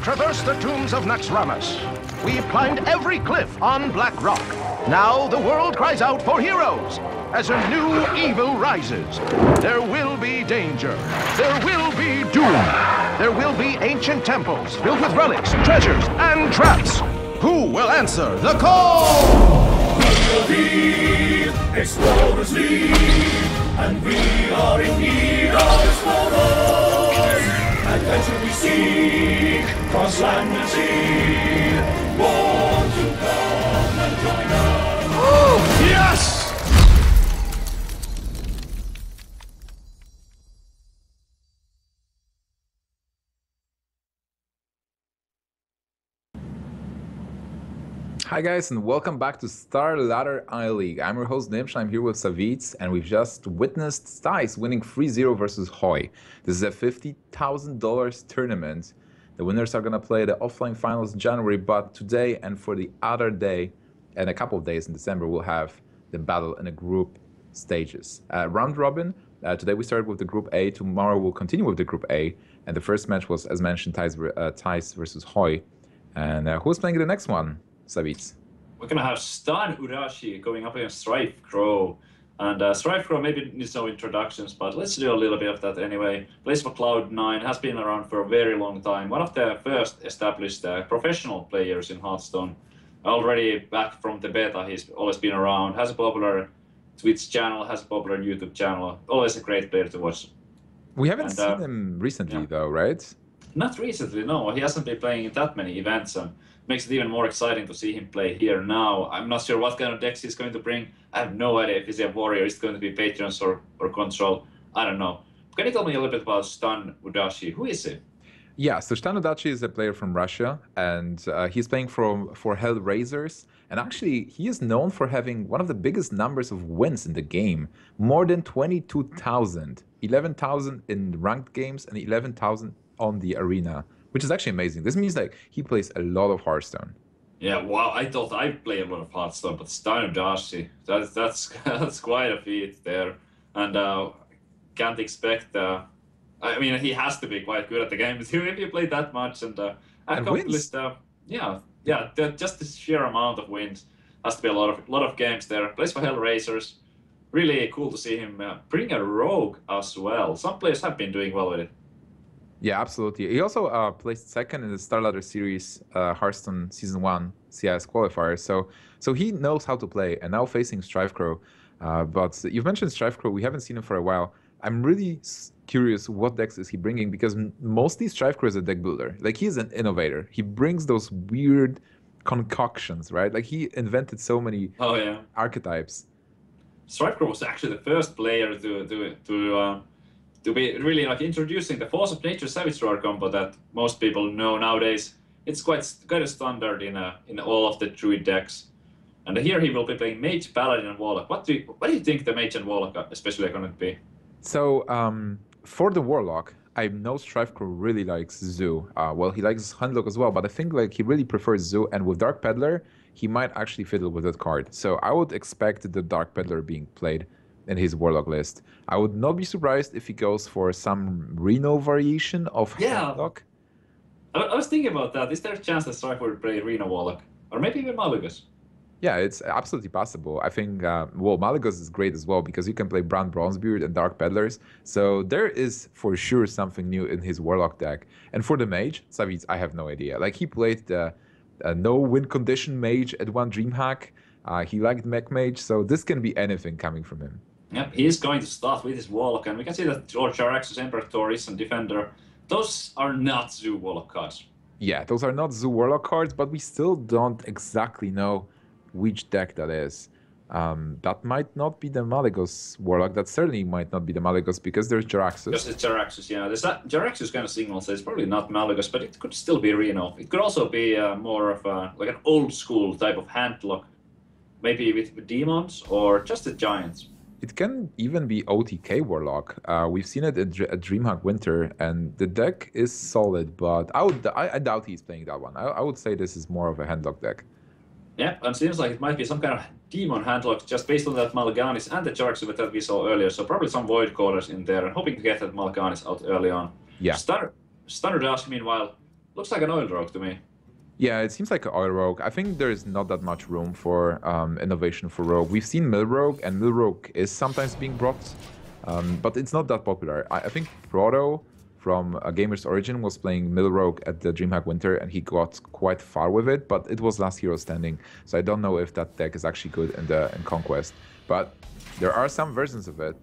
have traversed the tombs of Naxxramas. We've climbed every cliff on Black Rock. Now the world cries out for heroes. As a new evil rises, there will be danger. There will be doom. There will be ancient temples filled with relics, treasures, and traps. Who will answer the call? We will lead, explorers lead, and we are in need of explorers. Adventure we seek, cross land and sea. Won't you come and join us? Oh, yes! Hi guys, and welcome back to StarLadder I-League. I'm your host Nimsh, I'm here with Savitz, and we've just witnessed Stice winning 3-0 versus Hoy. This is a $50,000 tournament. The winners are going to play the offline finals in January, but today and for the other day, and a couple of days in December, we'll have the battle in the group stages. Round robin, today we started with the group A, tomorrow we'll continue with the group A, and the first match was, as mentioned, Tice versus Hoy. And who's playing the next one? Savitz. We're going to have StrifeCro going up against StrifeCro. And StrifeCro maybe needs no introductions, but let's do a little bit of that anyway. Plays for Cloud9, has been around for a very long time. One of the first established professional players in Hearthstone. Already back from the beta, he's always been around. Has a popular Twitch channel, has a popular YouTube channel. Always a great player to watch. We haven't seen him recently though, right? Not recently, no. He hasn't been playing in that many events. And makes it even more exciting to see him play here now. I'm not sure what kind of decks he's going to bring. I have no idea if he's a warrior, is it going to be Patrons or Control. I don't know. Can you tell me a little bit about StrifeCro? Who is he? Yeah, so StrifeCro is a player from Russia, and he's playing for Hellraisers. And actually, he is known for having one of the biggest numbers of wins in the game. More than 22,000. 11,000 in ranked games and 11,000 on the arena. Which is actually amazing. This means like he plays a lot of Hearthstone. Yeah, wow. I thought I play a lot of Hearthstone, but StrifeCro, that's quite a feat there. And can't expect. I mean, he has to be quite good at the game if you play that much and accomplished. Just the sheer amount of wins has to be a lot of games there. Plays for Hellraisers. Really cool to see him bring a rogue as well. Some players have been doing well with it. Yeah, absolutely. He also placed second in the StarLadder series Hearthstone Season 1 CIS qualifier. So he knows how to play, and now facing StrifeCro. But you've mentioned StrifeCro. We haven't seen him for a while. I'm really curious what decks is he bringing, because mostly StrifeCro is a deck builder. Like, he's an innovator. He brings those weird concoctions, right? Like, he invented so many archetypes. StrifeCro was actually the first player to be really like introducing the Force of Nature Savage Thrower combo that most people know nowadays. It's quite kind of standard in all of the Druid decks. And here he will be playing Mage, Paladin, and Warlock. What do you think the Mage and Warlock especially are going to be? So for the Warlock, I know StrifeCro really likes Zoo. Well, he likes Handlock as well, but I think like he really prefers Zoo. And with Dark Peddler, he might actually fiddle with that card. So I would expect the Dark Peddler being played in his Warlock list. I would not be surprised if he goes for some Reno variation of Handlock. I was thinking about that. Is there a chance that StrifeCro would play Reno Warlock? Or maybe even Malygos? Yeah, it's absolutely possible. I think, well, Malygos is great as well because you can play Brown Bronzebeard and Dark Peddlers. So there is for sure something new in his Warlock deck. And for the Mage, Savitz, I have no idea. Like, he played the no win condition Mage at one DreamHack. He liked Mech Mage, so this can be anything coming from him. Yep, he's going to start with his Warlock, and we can see that George Jaraxxus, Imperator's, and Defender, those are not Zoo Warlock cards. Yeah, those are not Zoo Warlock cards, but we still don't exactly know which deck that is. That might not be the Malygos Warlock. That certainly might not be the Malygos because there's Jaraxxus. Just it's Jaraxxus, yeah. There's that Jaraxxus kind of signal, so it's probably not Malygos, but it could still be Reno. It could also be more of like an old school type of handlock, maybe with demons or just the giants. It can even be OTK Warlock. We've seen it at DreamHack Winter, and the deck is solid, but I doubt he's playing that one. I would say this is more of a handlock deck. Yeah, and seems like it might be some kind of demon handlock just based on that Malganis and the Jaraxxus that we saw earlier. So probably some Void Callers in there, and hoping to get that Malganis out early on. Yeah. StarSeries, meanwhile, Looks like an oil rogue to me. Yeah, it seems like an oil rogue. I think there's not that much room for innovation for rogue. We've seen mill rogue, and mill rogue is sometimes being brought, but it's not that popular. I think Proto from A Gamer's Origin was playing mill rogue at the DreamHack Winter, and he got quite far with it, but it was last hero standing, so I don't know if that deck is actually good in Conquest. But there are some versions of it.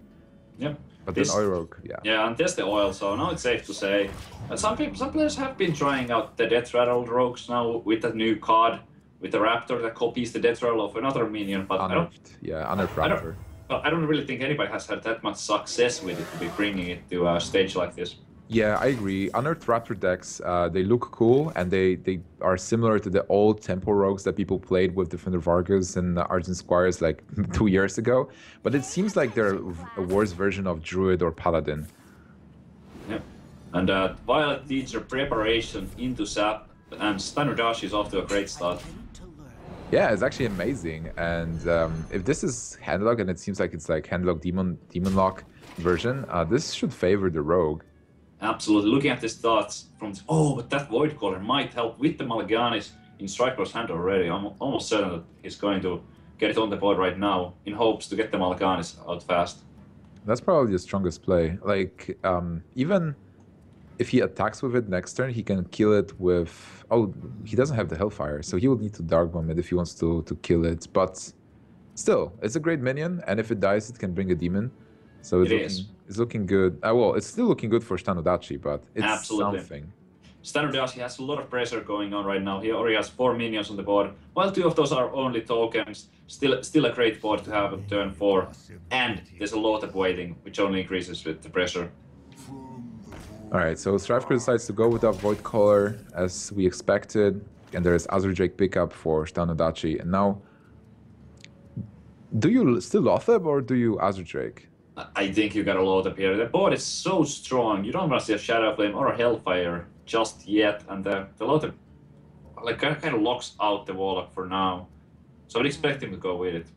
Yep. But then oil rogue, yeah. Yeah, and there's the oil, so now it's safe to say. Some players have been trying out the Death Rattle rogues now with that new card, with the Raptor that copies the Death Rattle of another minion. But Unearthed, unearthed Raptor. I don't really think anybody has had that much success with it to be bringing it to a stage like this. Yeah, I agree. Unearthed Raptor decks, they look cool, and they are similar to the old Tempo Rogues that people played with Defender Vargas and Argent Squires like 2 years ago. But it seems like they're a worse version of Druid or Paladin. Yep. And Violet Teacher preparation into Sap, and StrifeCro is off to a great start. Yeah, it's actually amazing. And if this is Handlock, and it seems like it's like Handlock Demon Lock version, this should favor the Rogue. Absolutely. Looking at the stats from but that Void Caller might help with the Malganis in StrifeCro's hand already. I'm almost certain that he's going to get it on the board right now in hopes to get the Malganis out fast. That's probably the strongest play. Like, even if he attacks with it next turn, he can kill it with... Oh, he doesn't have the Hellfire, so he will need to Dark Bomb it if he wants to kill it. But still, it's a great minion, and if it dies, it can bring a demon. So it's looking good. Well, it's still looking good for StrifeCro, but it's Absolutely. something. StrifeCro has a lot of pressure going on right now. He already has 4 minions on the board. While 2 of those are only tokens, still a great board to have on turn 4. And there's a lot of waiting, which only increases with the pressure. Alright, so StrifeCro decides to go with that Void Caller as we expected. And there's Azure Drake pickup for StrifeCro. And now, do you still Lotheb or do you Azure Drake? I think you got a lot up here. The board is so strong. You don't want to see a Shadow Flame or a Hellfire just yet, and the Lothar like kind of locks out the Warlock for now. So I'd expect him to go with it.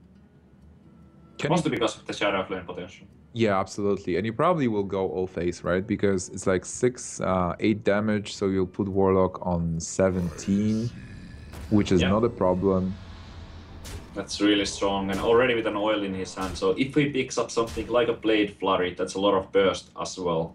Mostly because of the Shadow Flame potential. Yeah, absolutely. And you probably will go all face, right? Because it's like 8 damage, so you'll put Warlock on 17, which is not a problem. That's really strong, and already with an oil in his hand, so if he picks up something like a Blade Flurry, that's a lot of burst as well.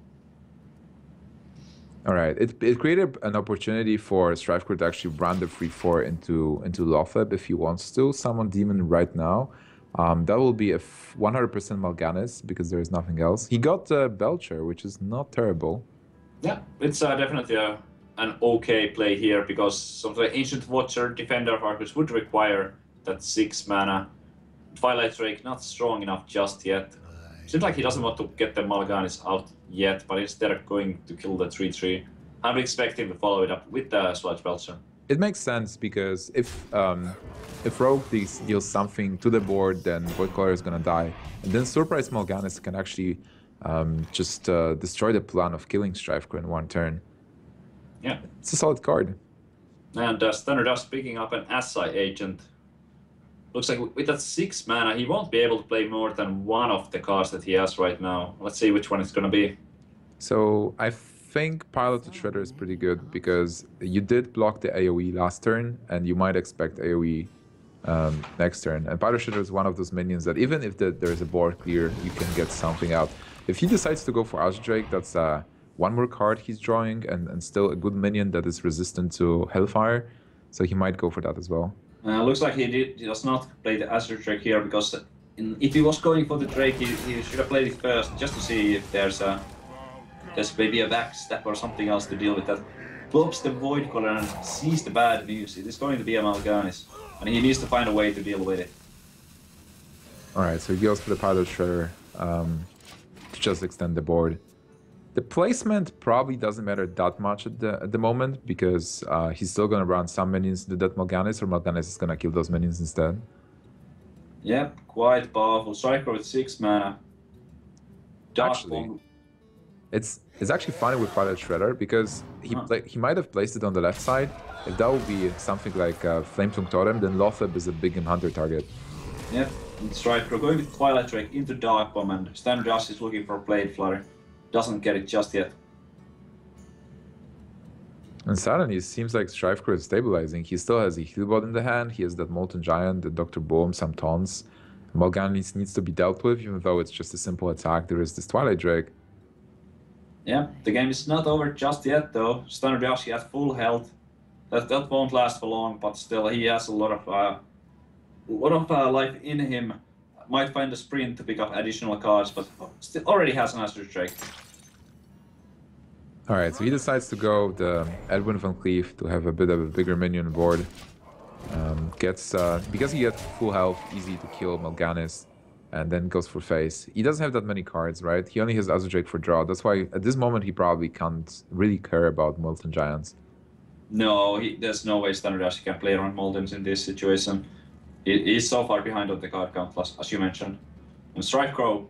Alright, it created an opportunity for StrifeCro to actually run the 3-4 into Lotheb if he wants to. Summon Demon right now. That will be a 100% Mal'Ganis, because there is nothing else. He got Belcher, which is not terrible. Yeah, it's definitely an okay play here, because something like Ancient Watcher, Defender of Arcus would require that 6 mana. Twilight Drake not strong enough just yet. Seems like he doesn't want to get the Mal'Ganis out yet, but instead going to kill the 3-3. I would expect him to follow it up with the Sludge Belcher. It makes sense, because if Rogue deals something to the board, then Void Caller is gonna die. And then Surprise Mal'Ganis can actually just destroy the plan of killing StrifeCro in 1 turn. Yeah. It's a solid card. And StrifeCro picking up an Assai Agent. Looks like with that 6 mana, he won't be able to play more than one of the cards that he has right now. Let's see which one it's gonna be. So I think Pilot to Shredder is pretty good, because you did block the AoE last turn, and you might expect AoE next turn. And Pilot Shredder is one of those minions that even if there is a board clear, you can get something out. If he decides to go for Azure Drake, that's 1 more card he's drawing, and still a good minion that is resistant to Hellfire. So he might go for that as well. Looks like he does not play the Azure Drake here, because if he was going for the Drake, he should have played it first, just to see if there's maybe a backstab or something else to deal with that. Pops the Void Caller and sees the bad news. It is going to be a Mal'Ganis, and he needs to find a way to deal with it. Alright, so he goes for the Pilot Shredder to just extend the board. The placement probably doesn't matter that much at the moment, because he's still going to run some minions into that Mal'Ganis, or Mal'Ganis is going to kill those minions instead. Yep, quite powerful. StrifeCro with 6 mana. Actually, it's actually funny with Pilot Shredder, because he might have placed it on the left side. If that would be something like Flametongue Totem, then Lotheb is a big Hunter target. Yep, and StrifeCro going with Twilight Drake into Dark Bomb, and StrifeCro is looking for Blade Flurry. Doesn't get it just yet. And suddenly it seems like StrifeCro is stabilizing. He still has a Healbot in the hand. He has that Molten Giant, the Dr. Boom, some taunts. Mal'Ganis needs to be dealt with, even though it's just a simple attack. There is this Twilight Drake. Yeah, the game is not over just yet, though. StrifeCro has full health. That won't last for long, but still he has a lot of life in him. Might find a sprint to pick up additional cards, but still already has an Azure Drake. Alright, so he decides to go the Edwin Van Cleef to have a bit of a bigger minion board. Because he gets full health, easy to kill Mal'Ganis, and then goes for face. He doesn't have that many cards, right? He only has Azure Drake for draw. That's why at this moment he probably can't really care about Molten Giants. No, there's no way StrifeCro can play around Moltens in this situation. He's so far behind on the card count, as you mentioned. And StrifeCro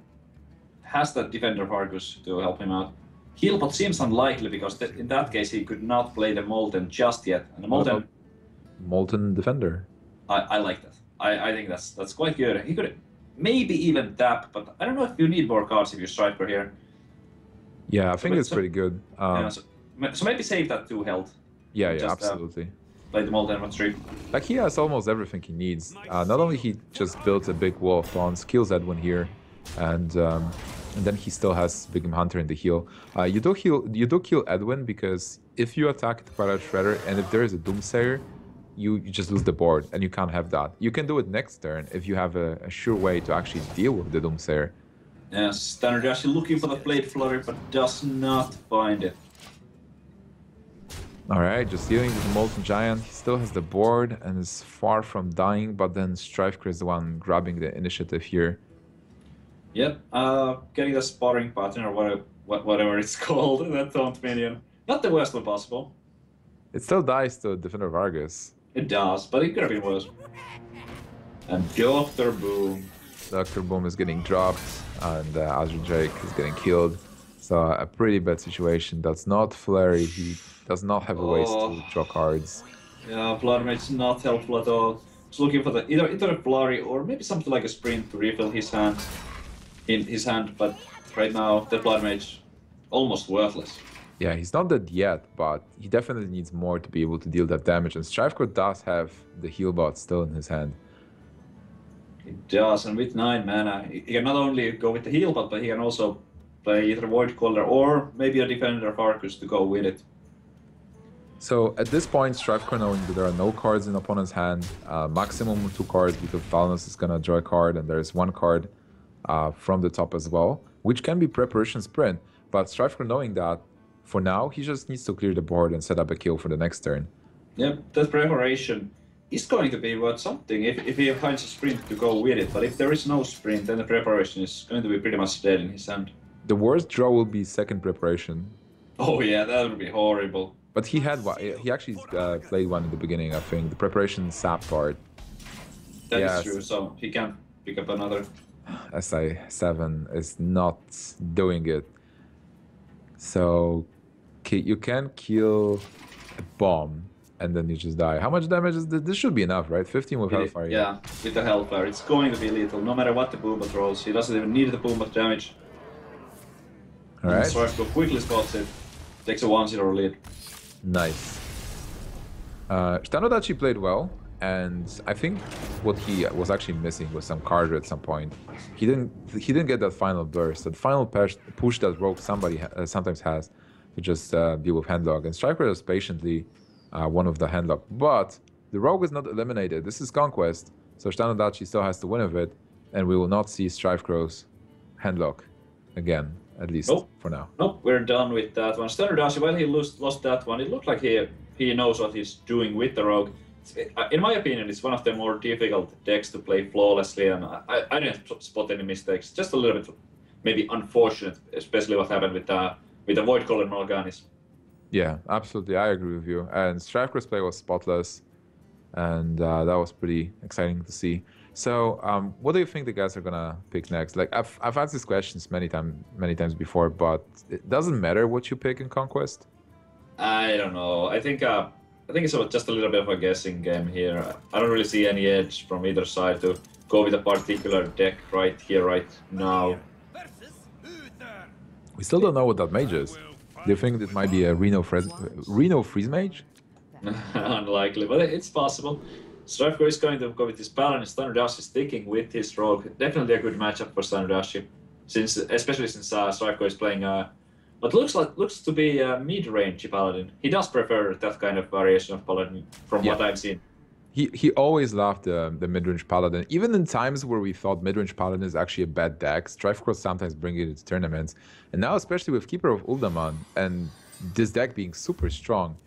has that Defender of Argus to help him out. Healbot seems unlikely because in that case he could not play the Molten just yet. And the Molten... Molten Defender. I like that. I think that's quite good. He could maybe even tap, but I don't know if you need more cards if you StrifeCro here. Yeah, I think it's pretty good. Yeah, so maybe save that 2 health. Yeah, Just, absolutely. Play the Molten on 3. Like, he has almost everything he needs. Not only he just built a big wall of taunts, kills Edwin here, and then he still has Big Game Hunter in the heal. You do kill Edwin because if you attack the Twilight Shredder and if there is a Doomsayer, you just lose the board, and you can't have that. You can do it next turn if you have a sure way to actually deal with the Doomsayer. Yes, StrifeCro looking for the Blade Flurry, but does not find it. Alright, just dealing with the Molten Giant. He still has the board and is far from dying, but then StrifeCro is the one grabbing the initiative here. Yep, getting the sparring pattern or whatever it's called, that taunt minion. Not the worst one possible. It still dies to Defender of Argus. It does, but it could have been worse. And Dr. Boom. Dr. Boom is getting dropped, and Azure Drake is getting killed. So a pretty bad situation. That's not Flurry. He does not have a ways to draw cards. Yeah, Blood Mage is not helpful at all. He's looking for the either a Flurry or maybe something like a Sprint to refill his hand. But right now the Blood Mage almost worthless. Yeah, he's not dead yet, but he definitely needs more to be able to deal that damage. And StrifeCro does have the Healbot still in his hand. He does, and with 9 mana, he can not only go with the Healbot, but he can also play either Void Caller or maybe a Defender of Arcus to go with it. So at this point, StrifeCro knowing that there are no cards in opponent's hand, maximum 2 cards because Thalnos is gonna draw a card, and there's 1 card from the top as well, which can be Preparation Sprint. But StrifeCro knowing that, for now, he just needs to clear the board and set up a kill for the next turn. Yep, that preparation is going to be worth something if he finds a sprint to go with it. But if there is no sprint, then the preparation is going to be pretty much dead in his hand. The worst draw will be second preparation. Oh yeah, that would be horrible. But he had one. He actually played one in the beginning, I think. The preparation sap card. That is true, so he can't pick up another. SI7 is not doing it. So you can kill a bomb and then you just die. How much damage is this? This should be enough, right? 15 with Hellfire. Yeah, with the Hellfire. It's going to be lethal, no matter what the Boombat rolls. He doesn't even need the Boombat damage. Alright. StrifeCro quickly spots it. Takes a 1-0 lead. Nice. ShtanUdachi played well, and I think what he was actually missing was some card at some point. He didn't get that final burst, that final push that Rogue sometimes has to just deal with handlock. And StrifeCro does patiently one of the handlock, but the Rogue is not eliminated. This is Conquest, so ShtanUdachi still has to win of it, and we will not see StrifeCro's handlock again, at least for now. Nope, we're done with that one. StrifeCro, while he lost that one, it looked like he knows what he's doing with the Rogue. In my opinion, it's one of the more difficult decks to play flawlessly, and I didn't spot any mistakes. Just a little bit, maybe unfortunate, especially what happened with the Void Caller Mal'Ganis. Yeah, absolutely, I agree with you. And StrifeCro's play was spotless, and that was pretty exciting to see. So, what do you think the guys are gonna pick next? Like, I've asked these questions many times before, but it doesn't matter what you pick in Conquest. I don't know. I think it's just a little bit of a guessing game here. I don't really see any edge from either side to go with a particular deck right here, right now. We still don't know what that mage is. Do you think it might be a Reno Freeze Mage? Unlikely, but it's possible. StrifeCro is going to go with his Paladin. StrifeCro is sticking with his Rogue. Definitely a good matchup for StrifeCro, especially since StrifeCro is playing what looks to be a mid-range Paladin. He does prefer that kind of variation of Paladin, from what I've seen. He always loved the mid-range Paladin. Even in times where we thought mid-range Paladin is actually a bad deck, StrifeCro sometimes bring it to tournaments. And now, especially with Keeper of Uldaman and this deck being super strong,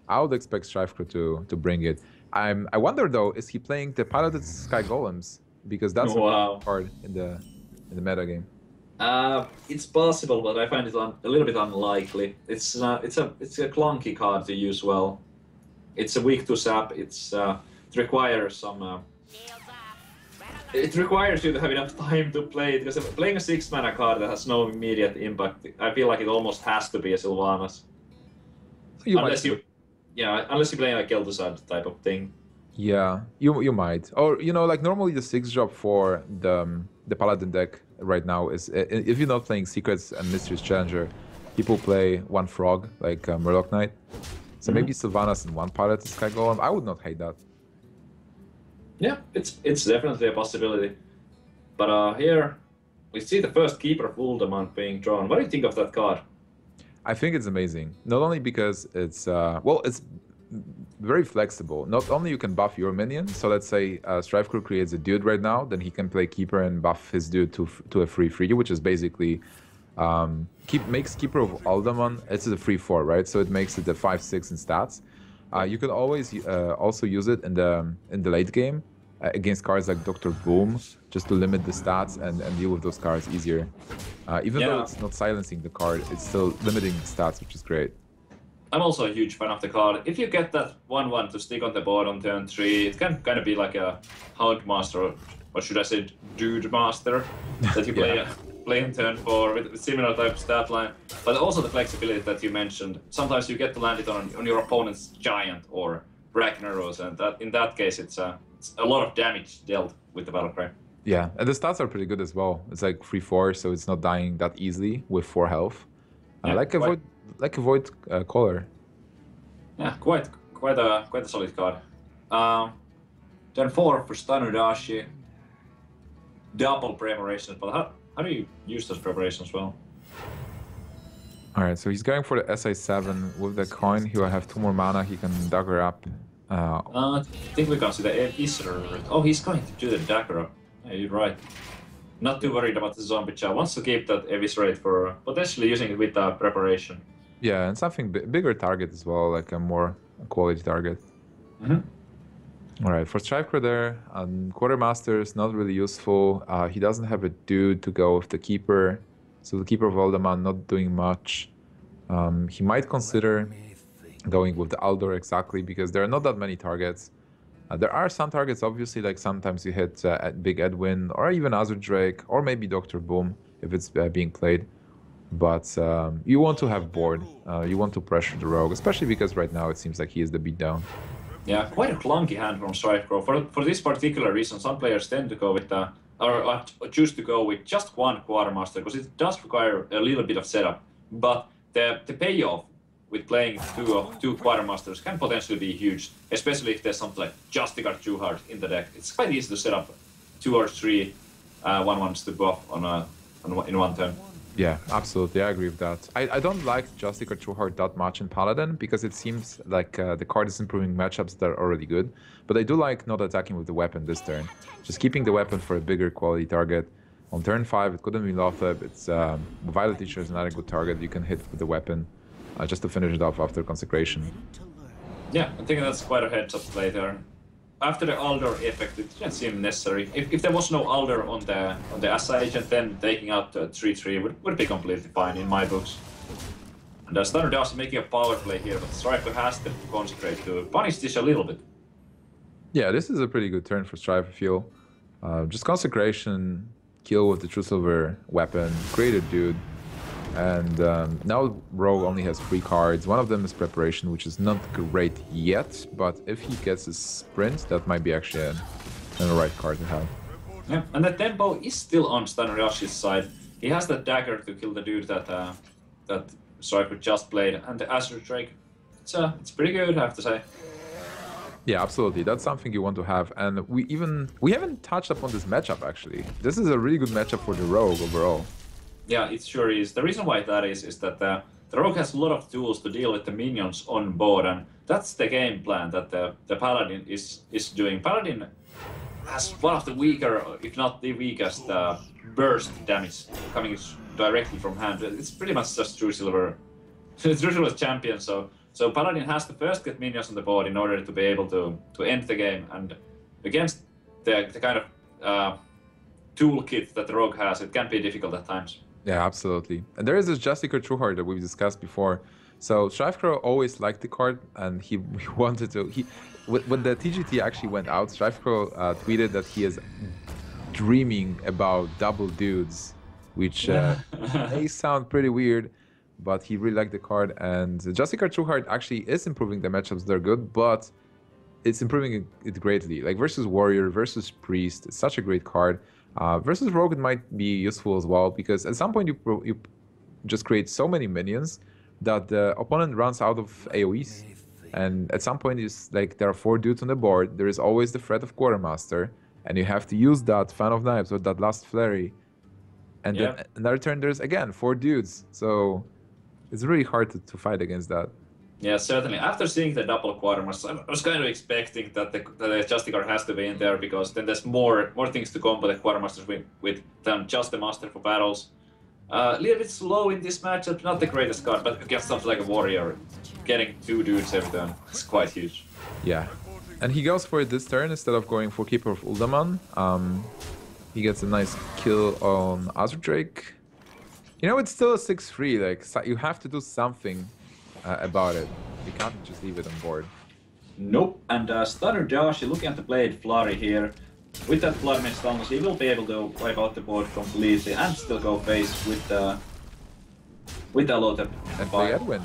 I would expect StrifeCro to bring it. I wonder though, is he playing the Piloted Sky Golems? Because that's a card in the meta game. It's possible, but I find it a little bit unlikely. It's a clunky card to use well. It's a weak to sap. It requires some. It requires you to have enough time to play it, because playing a 6-mana card that has no immediate impact, I feel like it almost has to be a Sylvanas. Unless you're playing like Kel'Thuzad type of thing. Yeah, you might. Or like normally the 6-drop for the Paladin deck right now is, if you're not playing Secrets and Mysterious Challenger, people play one Frog like Murloc Knight. So maybe Sylvanas and one Piloted Sky Golem. I would not hate that. Yeah, it's definitely a possibility. But here we see the first Keeper of Uldaman being drawn. What do you think of that card? I think it's amazing. Not only because it's it's very flexible. Not only you can buff your minion. So let's say StrifeCro creates a dude right now, then he can play Keeper and buff his dude to a free, which is basically makes Keeper of Uldaman. It's a 3/4, right? So it makes it a 5/6 in stats. You can always also use it in the late game against cards like Dr. Boom, just to limit the stats and deal with those cards easier. Even though it's not silencing the card, it's still limiting the stats, which is great. I'm also a huge fan of the card. If you get that 1/1 to stick on the board on turn 3, it can kind of be like a Houndmaster, or should I say Dude Master, that you play in turn 4 with similar type of stat line. But also the flexibility that you mentioned. Sometimes you get to land it on your opponent's Giant or Ragnaros, and in that case it's a lot of damage dealt with the Battlecry. Yeah, and the stats are pretty good as well. It's like 3/4, so it's not dying that easily with 4 health. Like a Void Caller. Yeah, quite a solid card. Turn 4 for StrifeCro. Double preparations, but how do you use those preparations well? Alright, so he's going for the SI7 with the coin. He will have 2 more mana, he can dagger up. I think we can see the Isra. Oh, he's going to do the dagger up. Yeah, you're right. Not too worried about the zombie child. Wants to keep that Eviscerate for potentially using it with preparation. Yeah, and something bigger target as well, like a more quality target. Alright, for StrifeCro there, Quartermaster is not really useful. He doesn't have a dude to go with the Keeper, so the Keeper of Uldaman not doing much. He might consider going with the Aldor exactly, because there are not that many targets. There are some targets, obviously, like sometimes you hit Big Edwin, or even Azure Drake, or maybe Dr. Boom, if it's being played. But you want to have board. You want to pressure the Rogue, especially because right now it seems like he is the beatdown. Yeah, quite a clunky hand from StrifeCro. For this particular reason, some players tend to go with or choose to go with just one Quartermaster, because it does require a little bit of setup. But the payoff with playing two Quartermasters can potentially be huge, especially if there's something like Justicar Juhard in the deck. It's quite easy to set up 2 or 3 1/1s to buff in one turn. Yeah, absolutely, I agree with that. I don't like Justicar Juhard that much in Paladin, because it seems like the card is improving matchups that are already good. But I do like not attacking with the weapon this turn. Just keeping the weapon for a bigger quality target. On turn 5, it couldn't be Lotheb. It's Violet Teacher is not a good target you can hit with the weapon. Just to finish it off after Consecration. Yeah, I think that's quite a heads-up play there. After the Aldor effect, it didn't seem necessary. If there was no Aldor on the Assa Agent, then taking out 3/3 would be completely fine in my books. And StrifeCro making a power play here, but StrifeCro has to Consecrate to punish this a little bit. Yeah, this is a pretty good turn for Strife, I feel. Just Consecration, kill with the True Silver weapon, create a dude. And now Rogue only has 3 cards. One of them is Preparation, which is not great yet, but if he gets a Sprint, that might be actually an alright card to have. Yeah, and the tempo is still on StrifeCro's side. He has that dagger to kill the dude that StrifeCro just played, and the Azure Drake. It's pretty good, I have to say. Yeah, absolutely. That's something you want to have. And we haven't touched upon this matchup actually. This is a really good matchup for the Rogue overall. Yeah, it sure is. The reason why that is that the Rogue has a lot of tools to deal with the minions on board, and that's the game plan that the Paladin is doing. Paladin has one of the weaker, if not the weakest, burst damage coming directly from hand. It's pretty much just True Silver, True Silver champion. So Paladin has to first get minions on the board in order to be able to end the game, and against the kind of toolkit that the Rogue has, it can be difficult at times. Yeah, absolutely. And there is this Justicar Trueheart that we've discussed before. So StrifeCro always liked the card, and he wanted to. When the TGT actually went out, StrifeCro tweeted that he is dreaming about double dudes, which may sound pretty weird, but he really liked the card. And Justicar Trueheart actually is improving the matchups. They're good, but it's improving it greatly. Like versus Warrior, versus Priest, it's such a great card. Versus Rogue, it might be useful as well, because at some point you just create so many minions that the opponent runs out of AoEs. And at some point, it's like there are 4 dudes on the board. There is always the threat of Quartermaster, and you have to use that Fan of Knives or that last Flurry. And then in that return, there's again 4 dudes. So it's really hard to fight against that. Yeah, certainly. After seeing the double Quartermaster, I was kind of expecting that the Justicar has to be in there, because then there's more things to combo the Quartermasters with than just the Master for battles. A little bit slow in this matchup, not the greatest card, but against something like a Warrior, getting 2 dudes every turn is quite huge. Yeah, and he goes for it this turn instead of going for Keeper of Uldaman. He gets a nice kill on Azure Drake. You know, it's still a 6-3, like, you have to do something about it. You can't just leave it on board. Nope, and StrifeCro looking at the Blade Flurry here. With that Blood Mage Stalness, he will be able to wipe out the board completely and still go face with the Lotep. And play Edwin.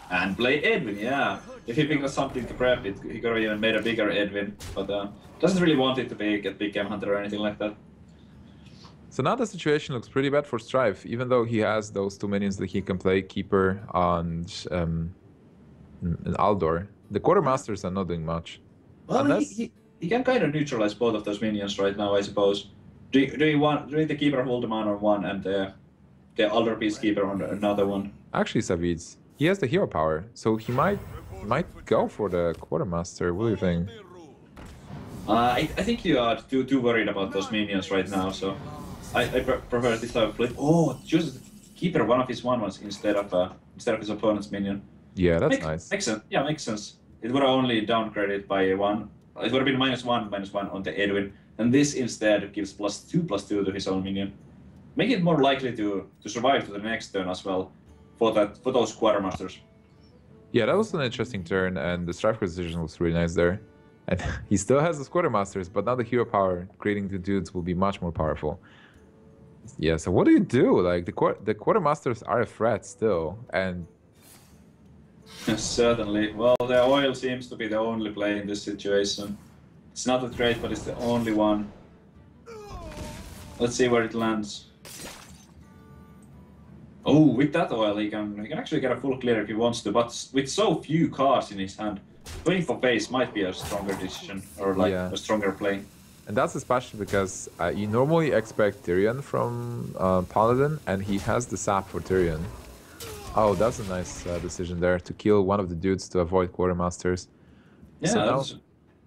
And play Edwin, yeah. If he picked up something to prep it, he could have even made a bigger Edwin, but doesn't really want it to be get big Game Hunter or anything like that. So now the situation looks pretty bad for Strife, even though he has those 2 minions that he can play, Keeper and Aldor. The Quartermasters are not doing much. Well, he can kind of neutralize both of those minions right now, I suppose. Do you want the Keeper of Uldaman on one and the Aldor Peacekeeper on another one? Actually, Savids, he has the hero power, so he might go for the Quartermaster. What do you think? I think you are too worried about those minions right now, so I prefer this type of play. Oh, choose Keeper one of his 1/1s instead of his opponent's minion. Yeah, that's nice. Makes sense. Yeah, makes sense. It would have only downgraded by 1. It would have been -1/-1 on the Edwin, and this instead gives +2/+2 to his own minion. Make it more likely to survive to the next turn as well for those Quartermasters. Yeah, that was an interesting turn, and the StrifeCro decision was really nice there. And he still has the Quartermasters, but now the hero power, creating the dudes, will be much more powerful. Yeah, so what do you do? Like, the Quartermasters are a threat still, and... Certainly. Well, the oil seems to be the only play in this situation. It's not that great, but it's the only one. Let's see where it lands. Oh, with that oil, he can actually get a full clear if he wants to, but with so few cards in his hand, going for base might be a stronger decision, or like a stronger play. And that's especially because you normally expect Tyrion from Paladin, and he has the sap for Tyrion. Oh, that's a nice decision there, to kill one of the dudes to avoid Quartermasters. Yeah, so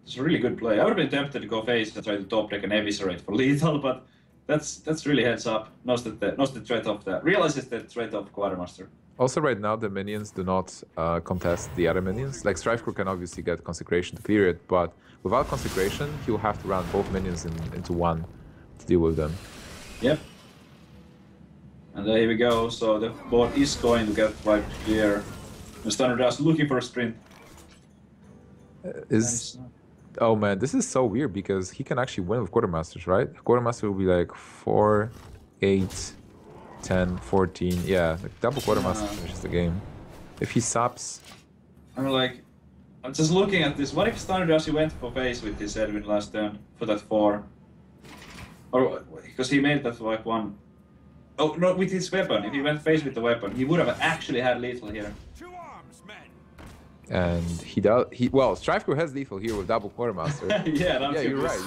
that's a really good play. I would have been tempted to go face and try to top deck and eviscerate for lethal, but that's really heads up. Knows the threat of that. Realizes the threat of Quartermaster. Also, right now the minions do not contest the other minions. Like StrifeCro can obviously get Consecration to clear it, but without Consecration, he'll have to run both minions into one to deal with them. Yep. And there we go. So the board is going to get wiped clear. And StrifeCro looking for a sprint. Oh man, this is so weird because he can actually win with Quartermasters, right? Quartermaster will be like 4, 8, 10, 14. Yeah, like double Quartermaster finishes the game. If he subs... I'm just looking at this. What if StrifeCro went for face with his Edwin last turn for that 4? Or because he made that like one Oh, no, with his weapon. If he went face with the weapon, he would have actually had lethal here. And he does. Well, StrifeCro has lethal here with double quartermaster. Yeah, that's You're right.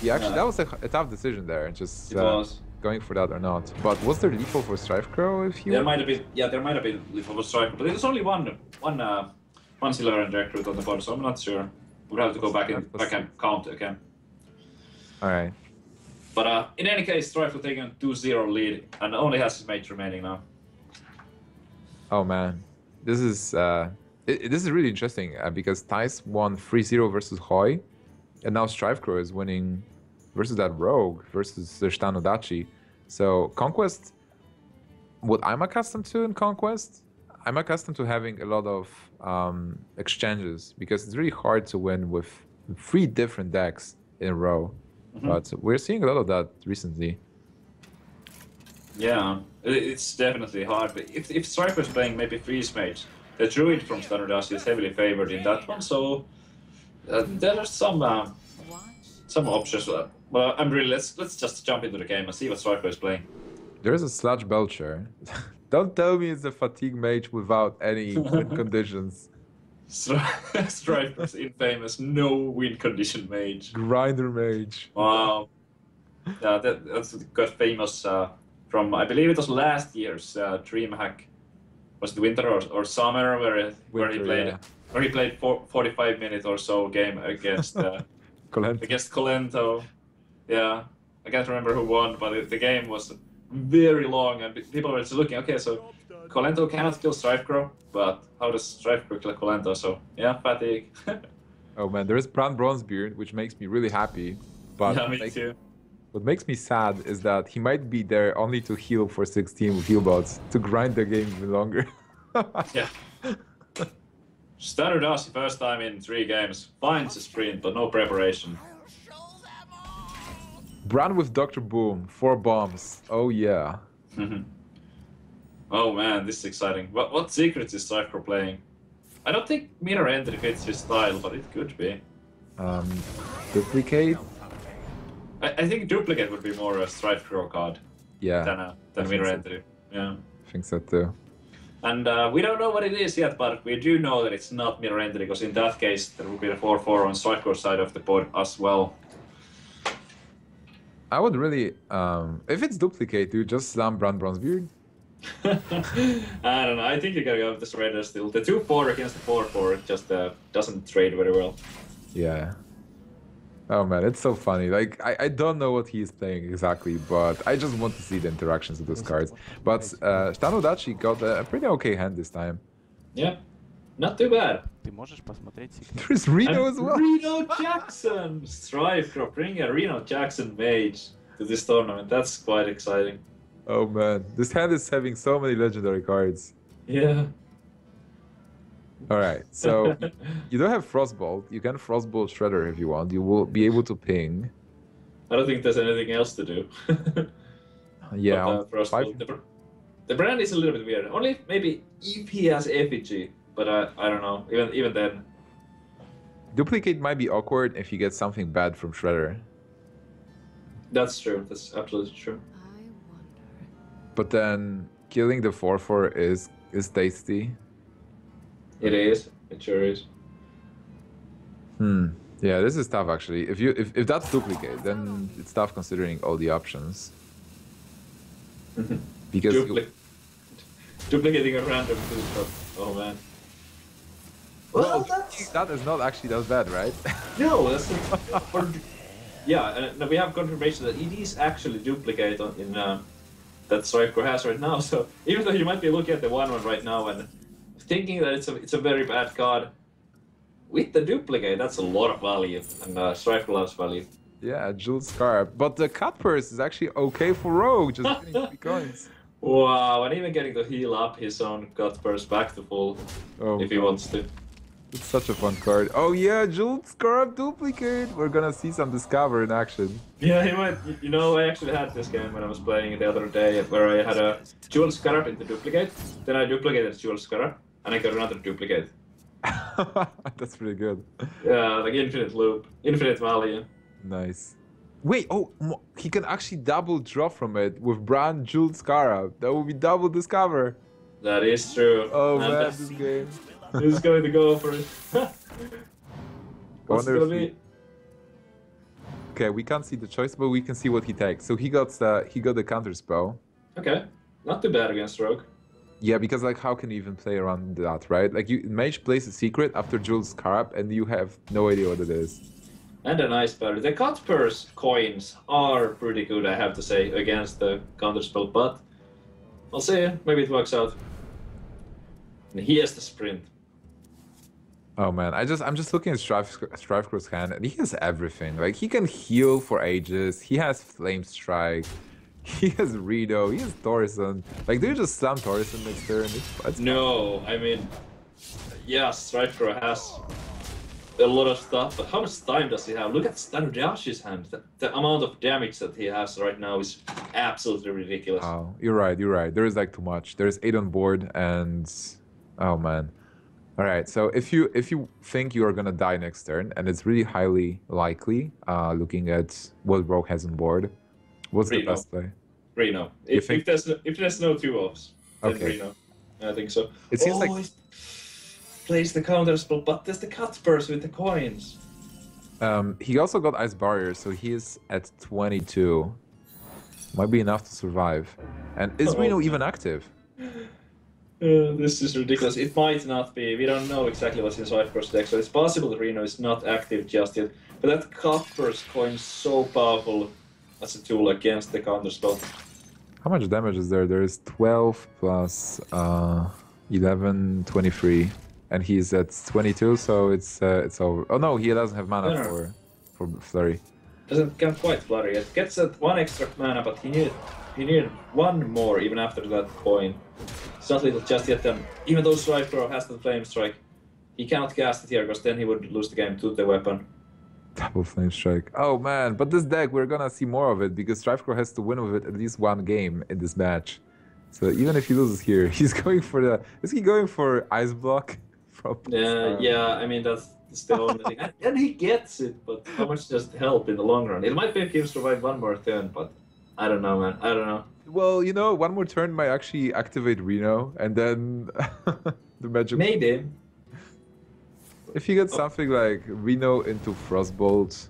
Yeah, actually, that was a tough decision there. Just going for that or not. But was there lethal for StrifeCro if you? There might have been. Yeah, there might have been lethal for StrifeCro, but it was only one silver and recruit on the board, so I'm not sure. We'll have to go back and count again. All right. But in any case, StrifeCro taking a 2-0 lead and only has his mate remaining now. Oh man, this is this is really interesting because Thijs won 3-0 versus Hoy, and now StrifeCro is winning versus that rogue versus ShtanUdachi. So Conquest, what I'm accustomed to in Conquest, I'm accustomed to having a lot of exchanges because it's really hard to win with 3 different decks in a row. But we're seeing a lot of that recently. Yeah, it's definitely hard. But if StrifeCro is playing maybe Freeze Mage, the Druid from StarLadder is heavily favored in that one. So there are some options. Well, I'm really let's just jump into the game and see what StrifeCro is playing. There's a Sludge Belcher. Don't tell me it's a Fatigue Mage without any win conditions. StrifeCro's infamous no win condition mage. Grinder Mage. Wow. Yeah, that's got famous from, I believe it was last year's DreamHack. Was it winter or summer where he played 45 minutes or so game against Colento. Yeah, I can't remember who won, but the game was very long and people were just looking. Okay, so Colento cannot kill StrifeCro, but how does StrifeCro kill Colento? So yeah, fatigue. Oh man, there is Brand Bronzebeard, which makes me really happy. But yeah, me too. What makes me sad is that he might be there only to heal for 16 with heal bots to grind the game even longer. Yeah. StarSeries first time in 3 games finds a sprint but no preparation. Brand with Dr. Boom, 4 bombs. Oh yeah. Oh man, this is exciting. What secrets is StrifeCro playing? I don't think Mirror Entry fits his style, but it could be. Duplicate? I think Duplicate would be more a StrifeCro card than Mirror Entry. Yeah. I think so too. And we don't know what it is yet, but we do know that it's not Mirror Entry, because in that case there would be a 4-4 on StrifeCro's side of the board as well. I would really, if it's Duplicate, do you just slam Brand Bronzebeard? I don't know, I think you gotta go with the Raider still. The 2-4 against the 4-4 just doesn't trade very well. Yeah. Oh man, it's so funny. Like, I don't know what he's playing exactly, but I just want to see the interactions of those cards. But ShtanUdachi got a pretty okay hand this time. Yeah, not too bad. There's Reno as well. Reno Jackson! StrifeCro, bring a Reno Jackson mage to this tournament. That's quite exciting. Oh man, this hand is having so many legendary cards. Yeah. Alright, so you don't have Frostbolt. You can Frostbolt Shredder if you want. You will be able to ping. I don't think there's anything else to do. Yeah. But, the brand is a little bit weird. Only maybe if he has Effigy, but I don't know. Even then. Duplicate might be awkward if you get something bad from Shredder. That's true. That's absolutely true. But then killing the 4-4 is tasty. It is. It sure is. Yeah, this is tough actually. If that's Duplicate, then it's tough considering all the options. Because duplicating a random two-shot. Oh man. Well, that is not actually that bad, right? No, that's not. Yeah, and we have confirmation that it is actually Duplicate in that StrifeCro has right now. So even though you might be looking at the 1-1 right now and thinking that it's a very bad card, with the Duplicate, that's a lot of value, and StrifeCro loves value. Yeah, Jeweled Scarab. But the Cut Purse is actually okay for Rogue, just getting 3 coins. Wow, and even getting to heal up his own Cut Purse back to full, if he wants to. It's such a fun card. Oh yeah, Jeweled Scarab Duplicate! We're gonna see some Discover in action. Yeah, he might. You know, I actually had this game when I was playing it the other day, where I had a Jeweled Scarab into Duplicate, then I duplicated Jeweled Scarab, and I got another Duplicate. That's pretty good. Yeah, like infinite loop, infinite value. Nice. Wait, oh, he can actually double draw from it with Brand Jeweled Scarab. That would be double discover. That is true. Oh And man, this game. he's going to go for it. What's it gonna be? Okay, we can't see the choice, but we can see what he takes. So he got the counter spell. Okay, not too bad against Rogue. Yeah, because like how can you even play around that, right? Like Mage plays a secret after Jeweled Scarab and you have no idea what it is. And a nice battery. The cut purse coins are pretty good, I have to say, against the counterspell, but I'll see. Maybe it works out. And he has the sprint. Oh man, I'm just looking at StrifeCro's hand, and he has everything. Like he can heal for ages. He has Flame Strike. He has Rito. He has Torison. Like, do you just slam Torison next turn? It's no, I mean, yeah, StrifeCro has a lot of stuff, but how much time does he have? Look at SternUdachi's hand. The amount of damage that he has right now is absolutely ridiculous. Oh, you're right. There is like too much. There's 8 on board, and oh man. All right. So if you think you are gonna die next turn, and it's really highly likely, looking at what Rogue has on board, what's the best play? Reno. If there's no 2-offs, then okay. Reno. I think so. It seems like. Plays the counter spell, but there's the cut purse with the coins. He also got Ice Barrier, so he is at 22. Might be enough to survive. And is Reno even active? This is ridiculous. It might not be. We don't know exactly what's in StrifeCro's deck, so it's possible that Reno is not active just yet. But that cut purse coin is so powerful as a tool against the counter spell. How much damage is there? There is 12 plus 11, 23. And he's at 22, so it's over. Oh no, he doesn't have mana for Flurry. Doesn't get quite Flurry yet. Gets that 1 extra mana, but he needed 1 more even after that point. It's not little just yet. Even though StrifeCro has the Flame Strike, he cannot cast it here because then he would lose the game to the weapon. Double Flame Strike. Oh man, but this deck we're gonna see more of it because StrifeCro has to win with it at least 1 game in this match. So even if he loses here, he's going for the. Is he going for Ice Block? Yeah, I mean, that's the only thing. And he gets it, but how much does it help in the long run? It might make him survive 1 more turn, but I don't know, man. I don't know. Well, you know, 1 more turn might actually activate Reno, and then the magic... Maybe. If you get something like Reno into Frostbolt...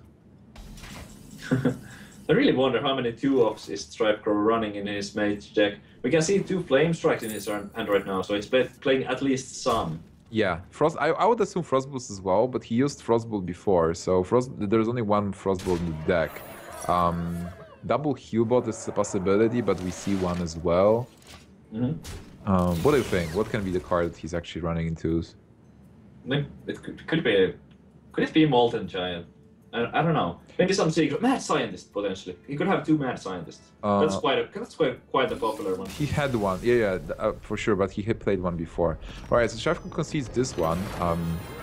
I really wonder how many 2-offs is StrifeCro running in his mage deck. We can see 2 Flame Strikes in his hand right now, so he's playing at least some. Yeah, I would assume Frostbolt as well, but he used Frostbolt before, so there's only 1 Frostbolt in the deck. Double Healbot is a possibility, but we see 1 as well. Mm-hmm. What do you think? What can be the card that he's actually running into? It could be. Could it be Molten Giant? I don't know. Maybe some secret Mad Scientist potentially. He could have 2 Mad Scientists. That's quite a popular one. He had 1, yeah, for sure. But he had played 1 before. All right, so StrifeCro concedes this one.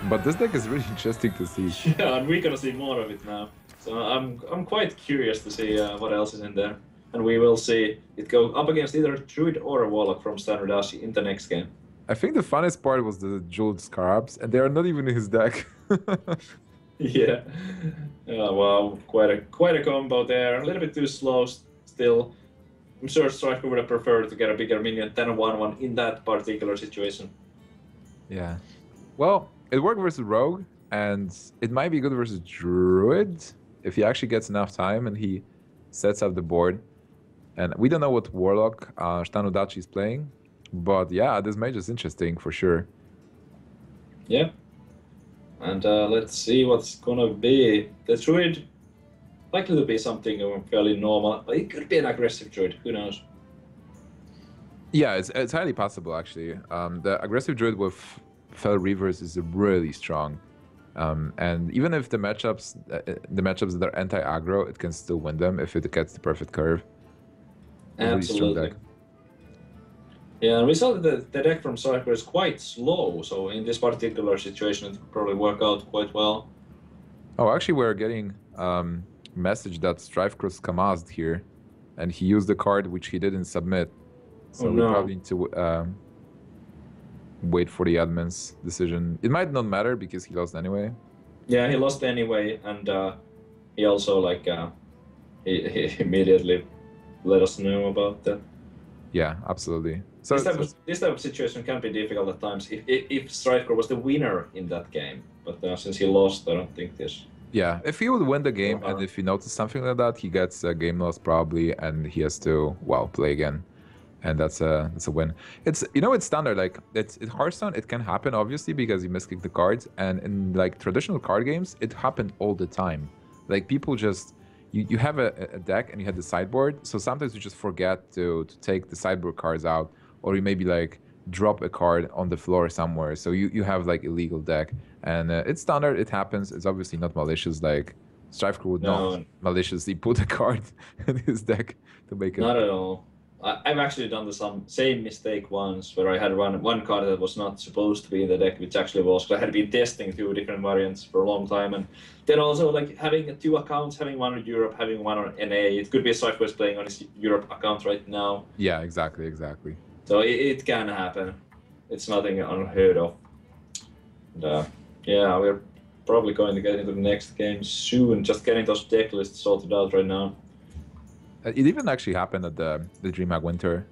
But this deck is really interesting to see. Yeah, and we're gonna see more of it now. So I'm quite curious to see what else is in there, and we will see it go up against either a Druid or a Warlock from StrifeCro in the next game. I think the funnest part was the Jeweled Scarabs, and they are not even in his deck. Yeah. Wow, quite a combo there. A little bit too slow still. I'm sure StrifeCro would have preferred to get a bigger minion than a 1/1 in that particular situation. Yeah. Well, it worked versus Rogue, and it might be good versus Druid if he actually gets enough time and he sets up the board. And we don't know what Warlock ShtanUdachi is playing, but yeah, this mage is interesting for sure. Yeah. And let's see what's gonna be. The Druid, likely to be something fairly normal, but it could be an aggressive Druid, who knows? Yeah, it's highly possible actually. The aggressive Druid with Fell Reavers is really strong. And even if the matchups that are anti-aggro, it can still win them if it gets the perfect curve. Absolutely. Really yeah, and we saw that the deck from StrifeCro is quite slow, so in this particular situation it would probably work out quite well. Oh, actually we're getting message that StrifeCro's Kamazed here, and he used the card which he didn't submit. So we probably need to wait for the admin's decision. It might not matter because he lost anyway. Yeah, he lost anyway, and he also he immediately let us know about that. Yeah, absolutely. So This type of situation can be difficult at times if StrifeCro was the winner in that game, but since he lost, I don't think this. yeah, if he would win the game, and if he notices something like that, he gets a game loss probably, and he has to play again, and that's a win. It's it's standard. Like it's Hearthstone, it can happen obviously because you misklick the cards, and in like traditional card games, it happened all the time. Like people just you have a deck and you have the sideboard, so sometimes you just forget to take the sideboard cards out, or you maybe like drop a card on the floor somewhere, so you have like illegal deck, and it's standard. It happens. It's obviously not malicious. Like StrifeCro would not maliciously put a card in his deck to make it. Not at all. I've actually done the same mistake once, where I had one card that was not supposed to be in the deck, which actually was. I had been testing 2 different variants for a long time, and then also like having 2 accounts, having one on Europe, having one on NA. It could be StrifeCro is playing on his Europe account right now. Yeah, exactly. So it can happen. It's nothing unheard of. And, yeah, we're probably going to get into the next game soon. Just getting those deck lists sorted out right now. It even actually happened at the DreamHack Winter.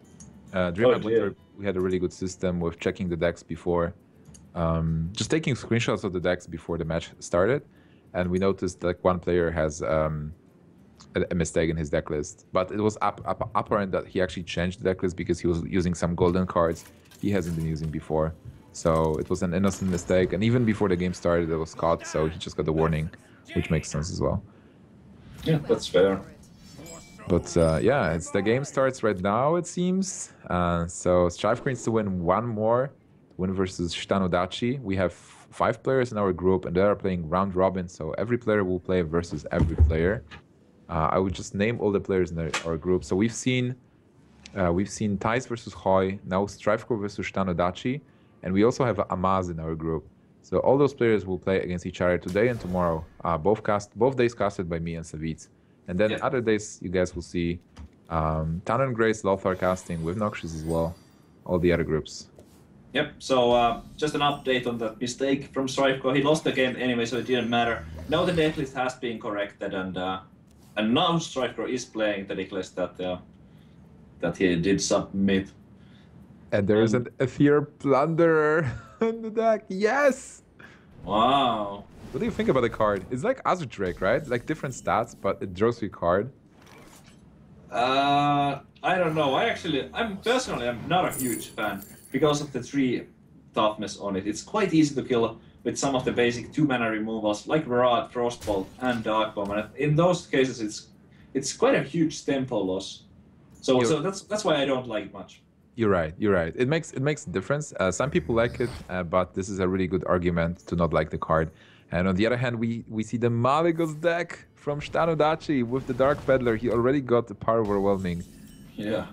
DreamHack Winter, we had a really good system with checking the decks before, just taking screenshots of the decks before the match started, and we noticed like one player has a mistake in his deck list, but it was apparent that he actually changed the deck list because he was using some golden cards he hasn't been using before. So it was an innocent mistake, and even before the game started, it was caught. So he just got a warning, which makes sense as well. Yeah, that's fair. But yeah, the game starts right now, it seems. So StrifeCro needs to win one more, win versus ShtanUdachi. We have 5 players in our group, and they are playing round robin. So every player will play versus every player. I would just name all the players in our group. So we've seen Thais versus Hoi, now StrifeCro versus ShtanUdachi, and we also have Amaz in our group. So all those players will play against each other today and tomorrow. Both days casted by me and Savitz. And then other days, you guys will see Tannen Grace, Lothar casting with Noxious as well. All the other groups. Yep, so just an update on that mistake from StrifeCro. He lost the game anyway, so it didn't matter. Now the deck list has been corrected, and now StrifeCro is playing the deck list that he did submit. And there is an Ether Plunderer in the deck. Yes! Wow. What do you think about the card? It's like Azure Drake, right? Like different stats, but it draws you a card. I don't know. I'm not a huge fan because of the 3 toughness on it. It's quite easy to kill with some of the basic 2-mana removals like Verad, Frostbolt, and Dark Bomb. And in those cases, it's quite a huge tempo loss. So that's why I don't like it much. You're right. It makes a difference. Some people like it, but this is a really good argument to not like the card. And on the other hand, we see the Maligos deck from StrifeCro with the Dark Peddler. He already got the Power Overwhelming. Yeah.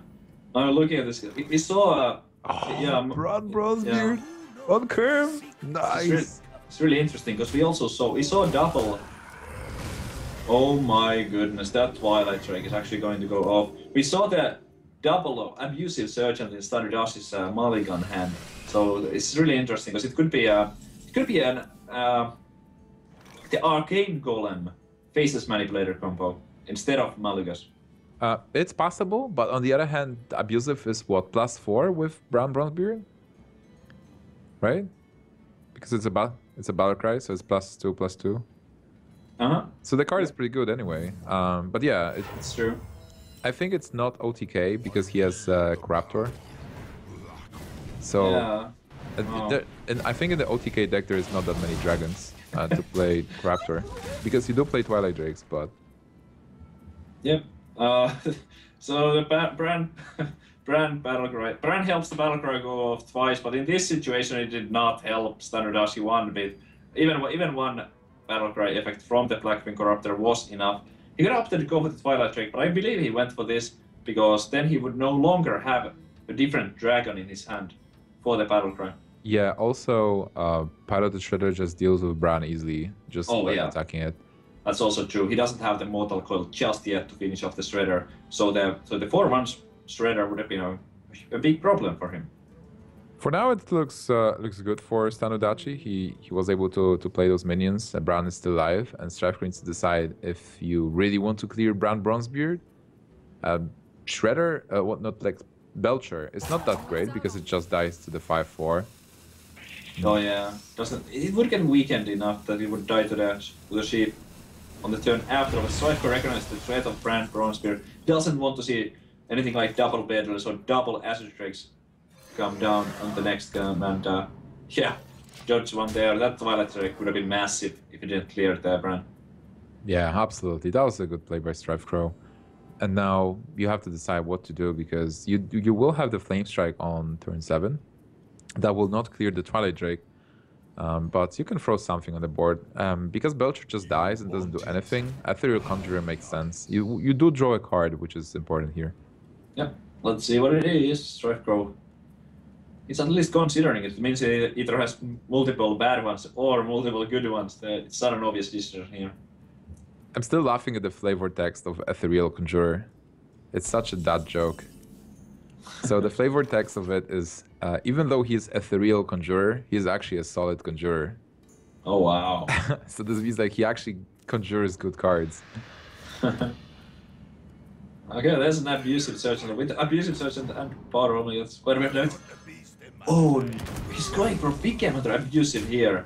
I'm looking at this. We saw Bronzebeard on curve. Nice. It's really interesting because we saw a double. Oh my goodness, that Twilight Drake is actually going to go off. We saw the double of Abusive Sergeant in StarSeries Mulligan hand. So it's really interesting because it could be the Arcane Golem Faceless Manipulator combo instead of Malygos. It's possible, but on the other hand, the Abusive is what, +4 with Bronzebeard? Right? Because it's a Battlecry, so it's +2/+2. So the card is pretty good anyway. But yeah, it's true. I think it's not OTK because he has Corruptor. So, yeah. And I think in the OTK deck there is not that many dragons to play Corruptor, because you do play Twilight Drakes, but. Yep. So the Bran Battlecry. Bran helps the Battlecry go off twice, but in this situation it did not help StrifeCro one bit. Even one Battlecry effect from the Blackwing Corruptor was enough. He could have opted to go for the Twilight Drake, but I believe he went for this because then he would no longer have a different dragon in his hand for the Battlecry. Yeah, also, Pilot the Shredder just deals with Bran easily, just attacking it. That's also true. He doesn't have the Mortal Coil just yet to finish off the Shredder, so the 4-1 Shredder would have been a big problem for him. For now, it looks good for StrifeCro. He was able to play those minions. Brown is still alive, and StrifeCro needs to decide if you really want to clear Brown Bronzebeard. Shredder, what not like Belcher. It's not that great because it just dies to the 5/4. Oh yeah, doesn't it would get weakened enough that it would die to the sheep on the turn after. But StrifeCro recognizes the threat of Brown Bronzebeard. Doesn't want to see anything like double Bedlers or double Acid Drakes come down on the next game, and yeah, dodge one there. That Twilight Drake would have been massive if it didn't clear it there, Bran. Yeah, absolutely. That was a good play by StrifeCro. And now you have to decide what to do because you will have the Flame Strike on turn 7. That will not clear the Twilight Drake, but you can throw something on the board. Because Belcher just dies and doesn't do anything, Ethereal Conjurer makes sense. You do draw a card, which is important here. Yeah, let's see what it is. StrifeCro. It's at least considering it. It means it either has multiple bad ones or multiple good ones. It's not an obvious decision here. I'm still laughing at the flavor text of Ethereal Conjurer. It's such a dad joke. So the flavor text of it is, even though he's Ethereal Conjurer, he's actually a solid Conjurer. Oh, wow. So this means like he actually conjures good cards. Okay, there's an abusive search. With abusive search and power only, that's quite a bit left. Oh, he's going for big counter abusive here.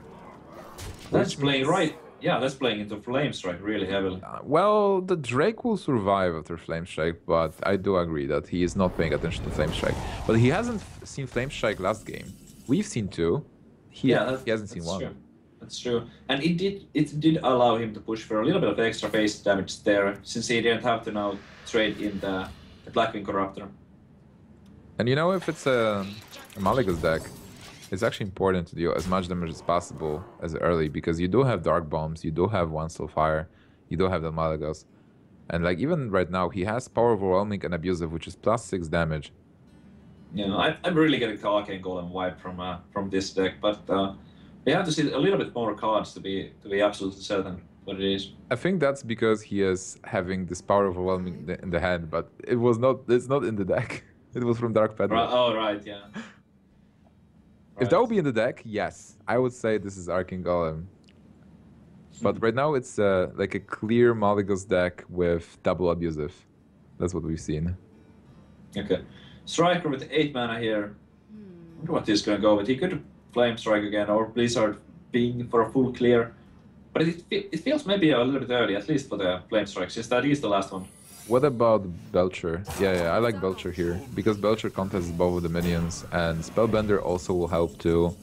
That's playing right. Yeah, that's playing into Flame Strike really heavily. Well, the Drake will survive after Flame Strike, but I do agree that he is not paying attention to Flame Strike. But he hasn't seen Flame Strike last game. We've seen 2. He hasn't seen 1. True. That's true. And it did allow him to push for a little bit of extra face damage there, since he didn't have to now trade in the Blackwing Corruptor. And you know, if it's a Malygos deck, it's actually important to deal as much damage as possible as early, because you do have Dark Bombs, you do have One Soulfire, you do have the Malygos. And like even right now, he has Power Overwhelming and Abusive, which is +6 damage. Yeah, I'm really getting the Arcane Golem vibe from this deck, but we have to see a little bit more cards to be absolutely certain what it is. I think that's because he is having this Power Overwhelming in the hand, but it's not in the deck. It was from Dark Peddler. Oh, right, yeah. If that would be in the deck, yes, I would say this is Arcane Golem. But right now it's like a clear Malygos deck with double Abusive. That's what we've seen. Okay. Striker with 8 mana here. I wonder what he's going to go with. He could Flame Strike again, or Blizzard being for a full clear. But it feels maybe a little bit early, at least for the Flame Strike, since that is the last one. What about Belcher? Yeah, I like Belcher here, because Belcher contests both of the minions, and Spellbender also will help to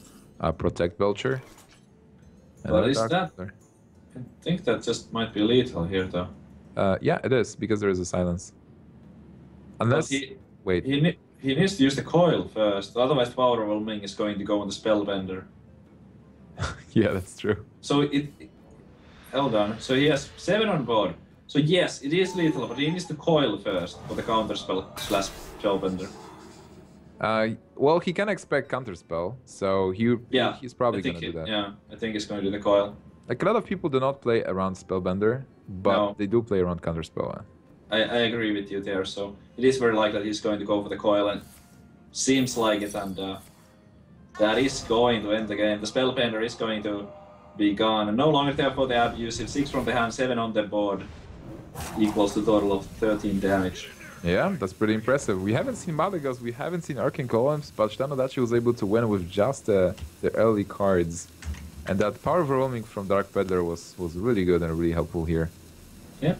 protect Belcher. But is that... I think that just might be lethal here, though. Yeah, it is, because there is a silence. Unless... Wait. He needs to use the coil first, otherwise Power Overwhelming is going to go on the Spellbender. Yeah, that's true. So hold on. So he has 7 on board. So yes, it is lethal, but he needs to coil first for the counterspell / Spellbender. Well, he can expect counterspell, so he's probably going to do that. Yeah, I think he's going to do the coil. Like a lot of people do not play around Spellbender, but they do play around counterspell. I agree with you there. So it is very likely that he's going to go for the coil, and seems like it, and that is going to end the game. The Spellbender is going to be gone, and no longer there for the abusive. 6 from the hand, 7 on the board, equals the total of 13 damage. Yeah, that's pretty impressive. We haven't seen Malygos, we haven't seen Arcane Golems, but ShtanUdachi was able to win with just the early cards. And that Power Overwhelming from Dark Peddler was really good and really helpful here. Yeah.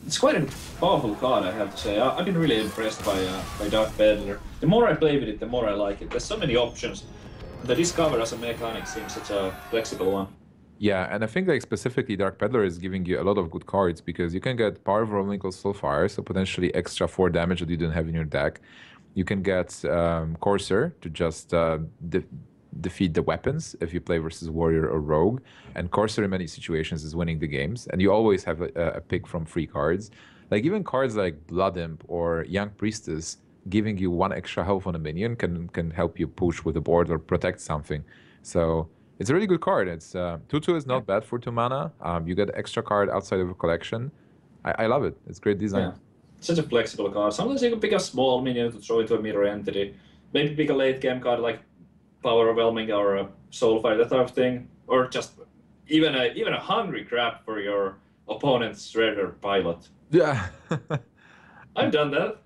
It's quite a powerful card, I have to say. I've been really impressed by Dark Peddler. The more I play with it, the more I like it. There's so many options. The Discover as a mechanic seems such a flexible one. Yeah, and I think like specifically Dark Peddler is giving you a lot of good cards, because you can get Power Overwhelming or Soulfire, so potentially extra 4 damage that you didn't have in your deck. You can get Courser to just defeat the weapons if you play versus Warrior or Rogue, and Courser in many situations is winning the games, and you always have a pick from free cards. Like even cards like Blood Imp or Young Priestess giving you 1 extra health on a minion can help you push with the board or protect something. So it's a really good card. It's 2/2 is not bad for 2 mana. You get extra card outside of a collection. I love it. It's great design. Yeah. Such a flexible card. Sometimes you can pick a small minion to throw into a mirror entity. maybe pick a late game card like Power Overwhelming or Soulfire, that type of thing, or just even a Hungry Crab for your opponent's Shredder pilot. Yeah. I've done that.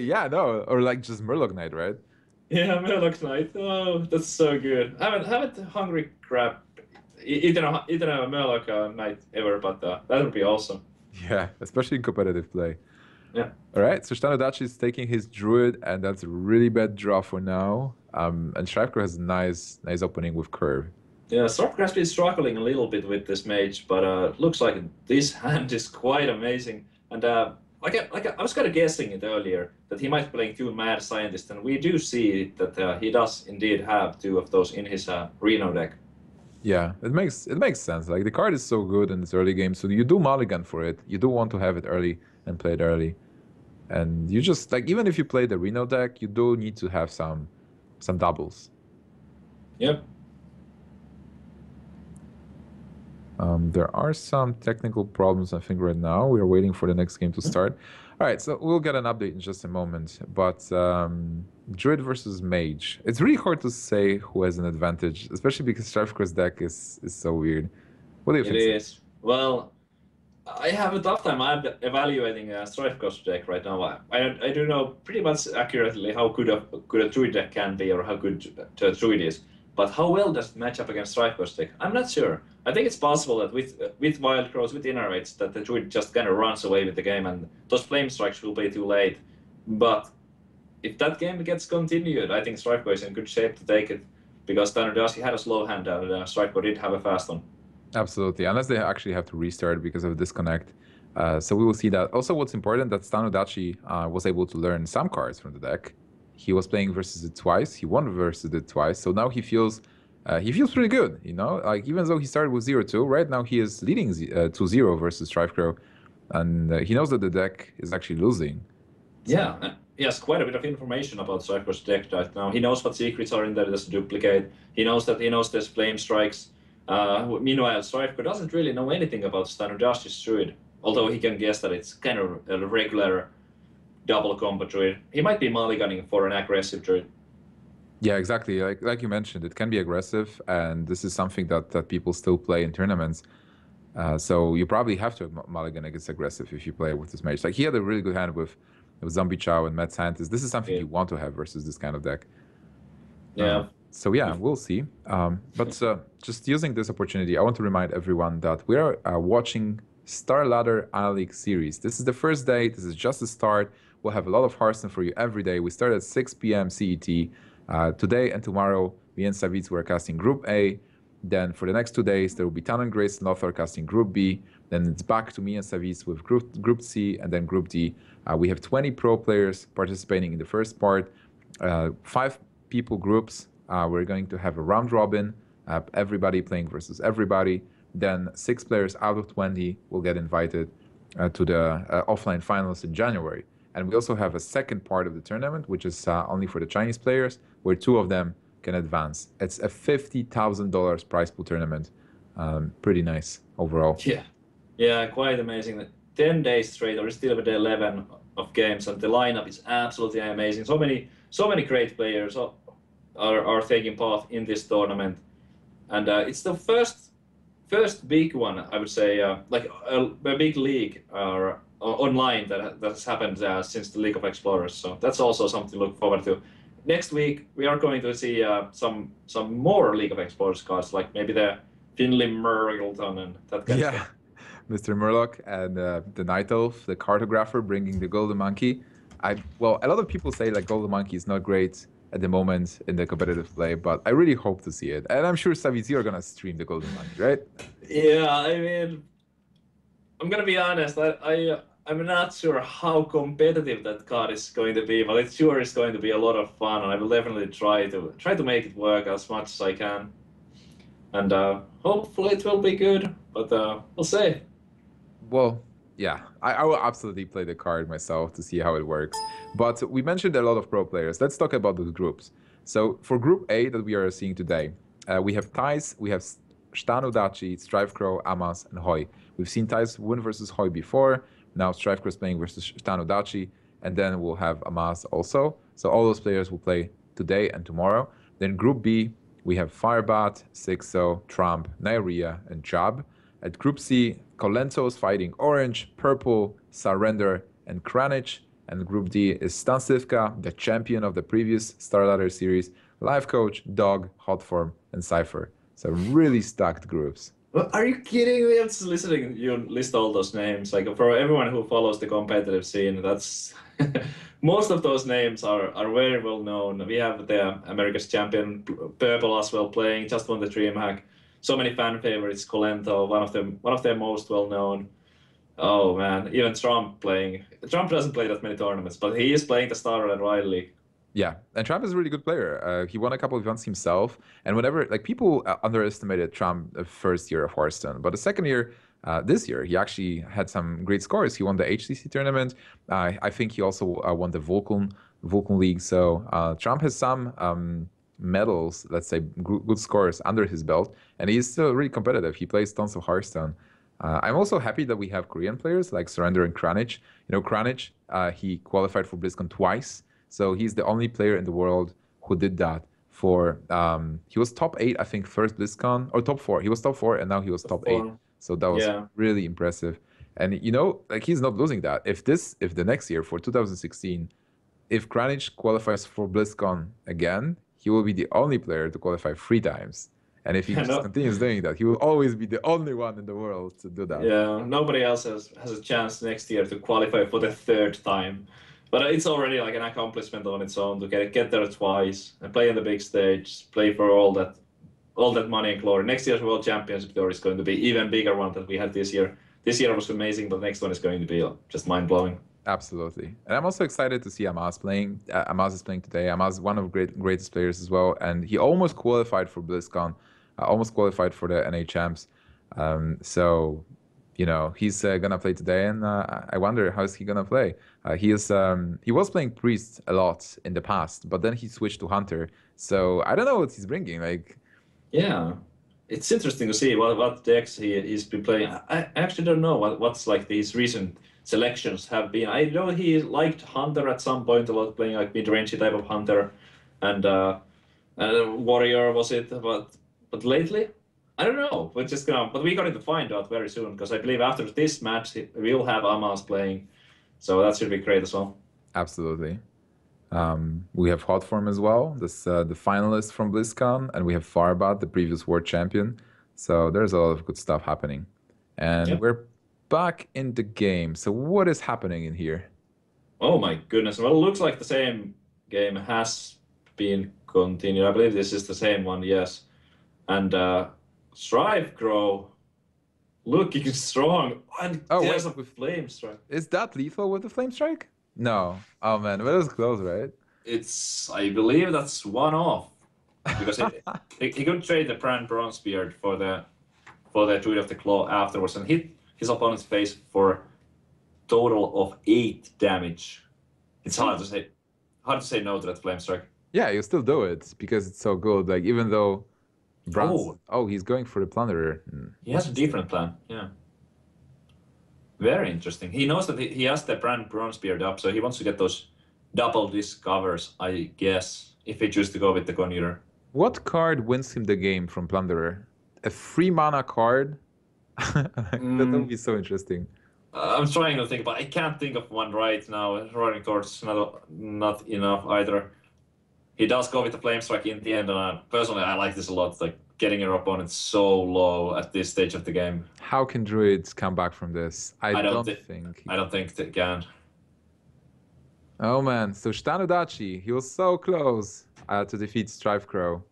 Yeah, no, or like just Murloc Knight, right? Yeah, Murloc Knight. Oh, that's so good. I haven't Hungry Crab eaten a Murloc Knight ever, but that would be awesome. Yeah, especially in competitive play. Yeah. All right, so StrifeCro is taking his Druid, and that's a really bad draw for now. And StrifeCro has a nice opening with Curve. Yeah, StrifeCro has been struggling a little bit with this mage, but looks like this hand is quite amazing. And I was kind of guessing it earlier that he might be playing 2 Mad Scientists, and we do see that he does indeed have 2 of those in his Reno deck. Yeah, it makes sense. Like the card is so good in this early game, so you do mulligan for it. You do want to have it early and play it early. And you just like even if you play the Reno deck, you do need to have some doubles. Yep. There are some technical problems, I think, right now. We are waiting for the next game to start. All right, so we'll get an update in just a moment. But Druid versus Mage. It's really hard to say who has an advantage, especially because StrifeCro's deck is so weird. What do you think? It is. Well, I have a tough time evaluating StrifeCro's deck right now. I do know pretty much accurately how good a Druid deck can be or how good a Druid is. But how well does it match up against StrifeCro's deck? I'm not sure. I think it's possible that with Wild Crows, with Innervates, that the Druid just kind of runs away with the game and those Flame Strikes will be too late. But if that game gets continued, I think StrifeCro is in good shape to take it because ShtanUdachi had a slow hand and StrifeCro did have a fast one. Absolutely, unless they actually have to restart because of a disconnect. So we will see that. Also, what's important that ShtanUdachi was able to learn some cards from the deck. He was playing versus it twice. He won versus it twice. So now he feels pretty good, you know? Like even though he started with 0-2, right now he is leading 2-0 versus StrifeCro. And he knows that the deck is actually losing. Yeah, he has quite a bit of information about StrifeCro's deck right now. He knows what secrets are in there, there's a duplicate. He knows there's Flame Strikes. Meanwhile, StrifeCro doesn't really know anything about ShtanUdachi's Druid, although he can guess that it's kind of a regular double combo Druid. He might be mulliganing for an aggressive Druid. Yeah, exactly. Like you mentioned, it can be aggressive, and this is something that people still play in tournaments. So you probably have to mulligan against aggressive if you play with this mage. Like he had a really good hand with Zombie Chow and Mad Scientist. This is something you want to have versus this kind of deck. Yeah. So yeah, we'll see. But just using this opportunity, I want to remind everyone that we are watching StarLadder I-League series. This is the first day. This is just the start. We'll have a lot of Hearthstone for you every day. We start at 6 p.m. CET. Today and tomorrow, me and Savitz were casting Group A. Then for the next 2 days, there will be Tan and Grace and Lothar casting Group B. Then it's back to me and Savitz with Group C and then Group D. We have 20 pro players participating in the first part. 5 people groups. We're going to have a round robin, everybody playing versus everybody. Then 6 players out of 20 will get invited to the offline finals in January. And we also have a second part of the tournament, which is only for the Chinese players, where 2 of them can advance. It's a $50,000 prize pool tournament. Pretty nice overall. Yeah, quite amazing. 10 days straight, or still with 11 of games, and the lineup is absolutely amazing. So many great players are taking part in this tournament, and it's the first big one, I would say, like a big league online that has happened since the League of Explorers. So that's also something to look forward to. Next week we are going to see some more League of Explorers cards, like maybe the Finley Murgleton and that kind of stuff. Mr. Murloc and the Night Elf, the cartographer, bringing the Golden Monkey. Well, a lot of people say like Golden Monkey is not great at the moment in the competitive play, but I really hope to see it. And I'm sure Savitz, you're gonna stream the Golden Monkey, right? Yeah, I mean, I'm gonna be honest. I'm not sure how competitive that card is going to be, but it sure is going to be a lot of fun, and I will definitely try to make it work as much as I can. And hopefully it will be good, but we'll see. Well, yeah, I will absolutely play the card myself to see how it works. But we mentioned a lot of pro players. Let's talk about those groups. So for Group A that we are seeing today, we have Thijs, we have StrifeCro, StrifeCro, Amas, and Hoy. We've seen Thijs win versus Hoy before. Now StrifeCro is playing versus StrifeCro. and then we'll have Amaz also. So all those players will play today and tomorrow. Then Group B, we have Firebat, Sixo, Trump, Nairia, and Job. At Group C, Colentos fighting Orange, Purple, Surrender, and Kranich. And Group D is Stansivka, the champion of the previous StarLadder series, Life Coach, Dog, Hotform, and Cypher. So really stacked groups. Well, are you kidding me? I'm just listening. You list all those names. Like for everyone who follows the competitive scene, that's most of those names are very well known. We have the America's champion Purple as well playing. Just won the DreamHack. So many fan favorites. Colento, one of their most well known. Oh man, even Trump playing. Trump doesn't play that many tournaments, but he is playing the Star and Riley League. Yeah, and Trump is a really good player. He won a couple of events himself, and whenever like people underestimated Trump the first year of Hearthstone, but the second year, this year, he actually had some great scores. He won the HCC tournament. I think he also won the Vulcan League. So Trump has some medals, let's say, good scores under his belt, and he's still really competitive. He plays tons of Hearthstone. I'm also happy that we have Korean players like Surrender and Kranich. You know, Kranich, he qualified for BlizzCon twice. So he's the only player in the world who did that for, he was top 8, I think, first BlizzCon, or top 4. He was top 4 and now he was top 8. So that was really impressive. And, you know, like he's not losing that. If the next year for 2016, if Kranich qualifies for BlizzCon again, he will be the only player to qualify 3 times. And if he just continues doing that, he will always be the only one in the world to do that. Yeah, nobody else has a chance next year to qualify for the 3rd time. But it's already like an accomplishment on its own to get there twice and play on the big stage, play for all that money and glory. Next year's World Championship tour is going to be even bigger one than we had this year. This year was amazing, but the next one is going to be just mind-blowing. Absolutely. And I'm also excited to see Amaz playing. Amaz is playing today. Amaz is one of the greatest players as well. And he almost qualified for BlizzCon, almost qualified for the NA Champs. So, you know, he's gonna play today, and I wonder how is he gonna play. He was playing Priest a lot in the past, but then he switched to Hunter. So I don't know what he's bringing. Like, yeah, it's interesting to see what decks he's been playing. I actually don't know what's like these recent selections have been. I know he liked Hunter at some point a lot, playing like mid-range type of Hunter, and Warrior was it, but lately. I don't know. We're going to find out very soon because I believe after this match we'll have Amaz playing, so that should be great as well. Absolutely. We have Hotform as well, this the finalist from BlizzCon, and we have Farbat, the previous world champion. So there's a lot of good stuff happening, and we're back in the game. So what is happening in here? Oh my goodness! Well, it looks like the same game has been continued. I believe this is the same one. Yes, and. StrifeCro looking strong. And there's a flame strike. Is that lethal with the flame strike? No. Oh man, but it was close, right? I believe that's one off. Because he could trade the Brand Bronzebeard for the Druid of the Claw afterwards and hit his opponent's face for total of 8 damage. It's hard to say no to that flame strike. Yeah, you still do it because it's so good. Like even though he's going for the Plunderer. He has a different plan, yeah. Very interesting. He knows that he has the Brand Bronzebeard up, so he wants to get those double discovers, I guess, if he chooses to go with the Conjurer. What card wins him the game from Plunderer? A 3-mana card? That would be so interesting. I'm trying to think, but I can't think of one right now. Roaring Torch is not enough either. He does go with the Flame Strike in the end, and personally, I like this a lot. Like getting your opponent so low at this stage of the game. How can Druids come back from this? I don't think. I don't think they can. Oh man, so ShtanUdachi, he was so close to defeat StrifeCro.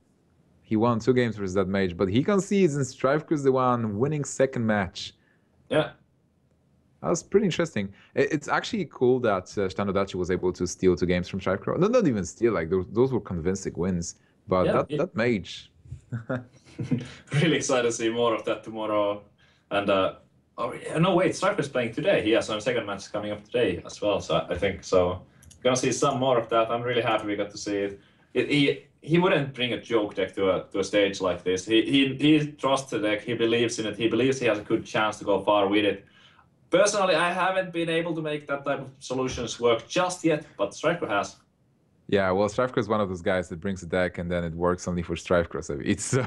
He won 2 games versus that mage, but he concedes, and StrifeCro's the one winning second match. Yeah. That was pretty interesting. It's actually cool that StrifeCro was able to steal 2 games from StrifeCro. No, not even steal, like those were convincing wins. But that mage. Really excited to see more of that tomorrow. And no, wait, StrifeCro's playing today. He has some second match coming up today as well. So I think so. Gonna see some more of that. I'm really happy we got to see it. He wouldn't bring a joke deck to a stage like this. He trusts the deck. He believes in it. He believes he has a good chance to go far with it. Personally, I haven't been able to make that type of solutions work just yet, but StrifeCro has. Yeah, well, StrifeCro is one of those guys that brings a deck and then it works only for StrifeCro, so it's so.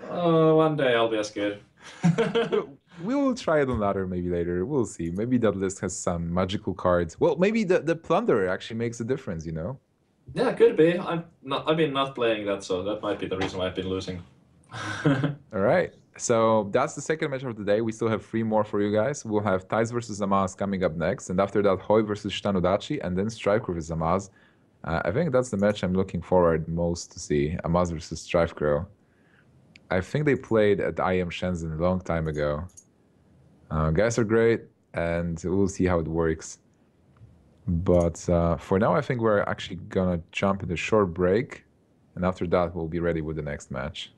One day I'll be as good. We will try it on ladder maybe later. We'll see. Maybe that list has some magical cards. Well, maybe the Plunderer actually makes a difference, you know? Yeah, could be. I've been not playing that, so that might be the reason why I've been losing. All right. So that's the second match of the day. We still have 3 more for you guys. We'll have Thais versus Amaz coming up next, and after that, Hoi versus ShtanUdachi, and then StrifeCro versus Amaz. I think that's the match I'm looking forward most to see. Amaz versus StrifeCro. I think they played at IM Shenzhen a long time ago. Guys are great, and we'll see how it works. But for now, I think we're actually gonna jump into a short break, and after that, we'll be ready with the next match.